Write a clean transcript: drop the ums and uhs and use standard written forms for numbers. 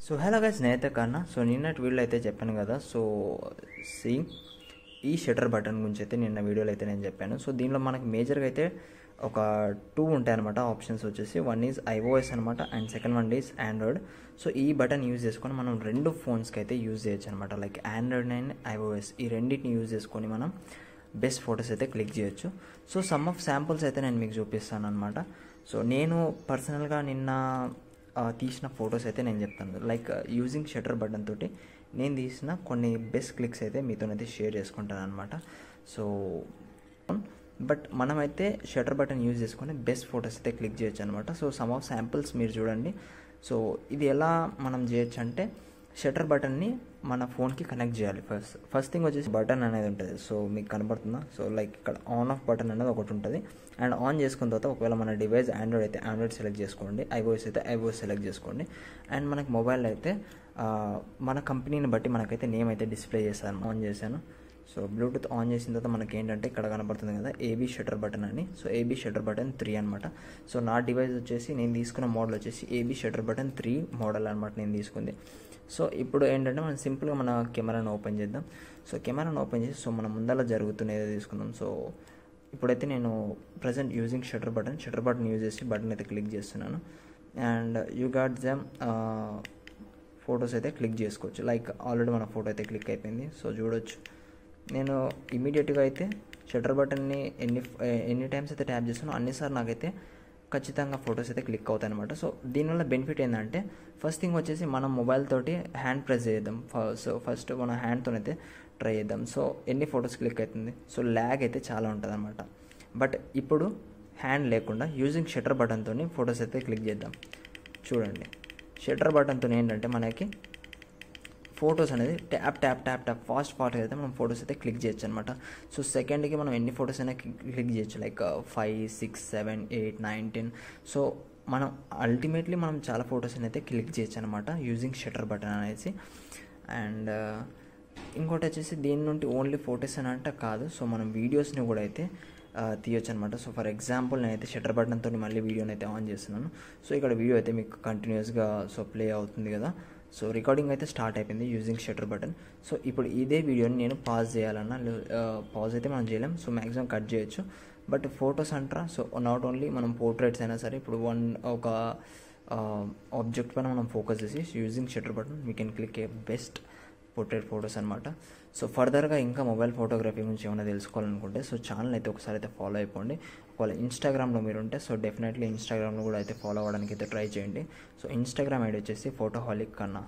So hello guys, నేనైతే కన్నా. So నిన్నటి వీడియోలో అయితే చెప్పాను కదా. సో ఈ షటర్ బటన్ గురించి అయితే నిన్న వీడియోలో అయితే నేను చెప్పాను. సో దీనిలో మనకి మేజర్గా అయితే ఒక 2 ఉంటాయి అనమాట ఆప్షన్స్ వచ్చేసి. వన్ ఈజ్ iOS అనమాట and second one is Android. So ఈ బటన్ యూజ్ చేసుకొని మనం 2 ఫోన్స్కి అయితే యూజ్ చేయొచ్చు అనమాట. లైక్ ఆండ్రాయిడ్ అండ్ iOS ఈ రెండింటిని యూజ్ చేసుకొని మనం బెస్ట్ ఫొటోస్ అయితే క్లిక్ చేయొచ్చు. సో సమ్ ఆఫ్ శాంపుల్స్ అయితే నేను మీకు చూపిస్తాను అనమాట. సో నేను పర్సనల్గా నిన్న తీసిన ఫొటోస్ అయితే నేను చెప్తాను. లైక్ యూజింగ్ షటర్ బటన్ తోటి నేను తీసిన కొన్ని బెస్ట్ క్లిక్స్ అయితే మీతోనైతే షేర్ చేసుకుంటాను అనమాట. సో బట్ మనమైతే షటర్ బటన్ యూజ్ చేసుకొని బెస్ట్ ఫొటోస్ అయితే క్లిక్ చేయొచ్చు అనమాట. సో సమ్ ఆఫ్ శాంపిల్స్ మీరు చూడండి. సో ఇది ఎలా మనం చేయొచ్చు అంటే, షటర్ బటన్ని మన ఫోన్కి కనెక్ట్ చేయాలి. ఫస్ట్ థింగ్ వచ్చేసి బటన్ అనేది ఉంటుంది. సో మీకు కనబడుతుందా? సో లైక్ ఇక్కడ ఆన్ ఆఫ్ బటన్ అనేది ఒకటి ఉంటుంది. అండ్ ఆన్ చేసుకున్న తర్వాత ఒకవేళ మన డివైస్ ఆండ్రాయిడ్ అయితే ఆండ్రాయిడ్ సెలెక్ట్ చేసుకోండి, iOS అయితే iOS సెలెక్ట్ చేసుకోండి. అండ్ మనకి మొబైల్ అయితే మన కంపెనీని బట్టి మనకైతే నేమ్ అయితే డిస్ప్లే చేస్తాను. ఆన్ చేశాను. సో బ్లూటూత్ ఆన్ చేసిన తర్వాత మనకి ఏంటంటే ఇక్కడ కనబడుతుంది కదా ఏబీ షటర్ బటన్ అని. సో ఏబీ షటర్ బటన్ 3 అనమాట. సో నా డివైస్ వచ్చేసి నేను తీసుకున్న మోడల్ వచ్చేసి ఏబీ షటర్ బటన్ 3 మోడల్ అనమాట నేను తీసుకుంది. సో ఇప్పుడు ఏంటంటే మనం సింపుల్గా మన కెమెరాను ఓపెన్ చేద్దాం. సో కెమెరాను ఓపెన్ చేసి సో మన ముందర జరుగుతున్నది తీసుకుందాం. సో ఇప్పుడైతే నేను present using shutter button use చేసి బటన్ అయితే క్లిక్ చేస్తున్నాను. And you got them photos అయితే క్లిక్ చేసుకోవచ్చు. లైక్ ఆల్రెడీ మన ఫోటో అయితే క్లిక్ అయిపోయింది. సో చూడొచ్చు, నేను ఇమీడియట్గా అయితే షటర్ బటన్ని ఎన్ని టైమ్స్ అయితే ట్యాప్ చేస్తానో అన్నిసార్లు నాకైతే ఖచ్చితంగా ఫొటోస్ అయితే క్లిక్ అవుతాయి అనమాట. సో దీనివల్ల బెనిఫిట్ ఏంటంటే, ఫస్ట్ థింగ్ వచ్చేసి మనం మొబైల్ తోటి హ్యాండ్ ప్రెస్ చేద్దాం. సో ఫస్ట్ మన హ్యాండ్తో అయితే ట్రై చేద్దాం. సో ఎన్ని ఫొటోస్ క్లిక్ అవుతుంది. సో ల్యాగ్ అయితే చాలా ఉంటుంది అనమాట. బట్ ఇప్పుడు హ్యాండ్ లేకుండా యూజింగ్ షటర్ బటన్తో ఫొటోస్ అయితే క్లిక్ చేద్దాం. చూడండి, షటర్ బటన్తో ఏంటంటే మనకి ఫొటోస్ అనేది tap tap tap tap fast అయితే మనం ఫొటోస్ అయితే క్లిక్ చేయొచ్చు అనమాట. సో సెకండ్కి మనం ఎన్ని ఫొటోస్ అయినా క్లిక్ చేయొచ్చు. లైక్ 5, 6, 7, 8, 9, 10. సో మనం అల్టిమేట్లీ మనం చాలా ఫొటోస్ అయితే క్లిక్ చేయొచ్చు అనమాట యూజింగ్ షటర్ బటన్ అనేసి. అండ్ ఇంకోటి వచ్చేసి దీని నుండి ఓన్లీ ఫొటోస్ అని అంటే కాదు. సో మనం వీడియోస్ని కూడా అయితే తీయొచ్చు అనమాట. సో ఫర్ ఎగ్జాంపుల్ నేనైతే షటర్ బటన్తో మళ్ళీ వీడియోని అయితే ఆన్ చేస్తున్నాను. సో ఇక్కడ వీడియో అయితే మీకు కంటిన్యూస్గా సో ప్లే అవుతుంది కదా. సో రికార్డింగ్ అయితే స్టార్ట్ అయిపోయింది యూజింగ్ షటర్ బటన్. సో ఇప్పుడు ఇదే వీడియోని నేను పాజ్ చేయాలన్నా పాజ్ అయితే మనం చేయలేం. సో మ్యాక్సిమం కట్ చేయొచ్చు. బట్ ఫొటోస్ అంటారా, సో నాట్ ఓన్లీ మనం పోర్ట్రేట్స్ అయినా సరే, ఇప్పుడు ఒక ఆబ్జెక్ట్ పైన మనం ఫోకస్ చేసి using shutter button we can click a best portrait photos అనమాట. సో ఫర్దర్గా ఇంకా మొబైల్ ఫోటోగ్రఫీ గురించి ఏమైనా తెలుసుకోవాలనుకుంటే సో ఛానల్ అయితే ఒకసారి అయితే ఫాలో అయిపోండి. ఒకవేళ ఇన్స్టాగ్రామ్లో మీరు ఉంటే సో డెఫినెట్లీ ఇన్స్టాగ్రామ్లో కూడా అయితే ఫాలో అవ్వడానికి అయితే ట్రై చేయండి. సో ఇన్స్టాగ్రామ్ ఐడి వచ్చేసి ఫోటోహాలిక్ కన్నా.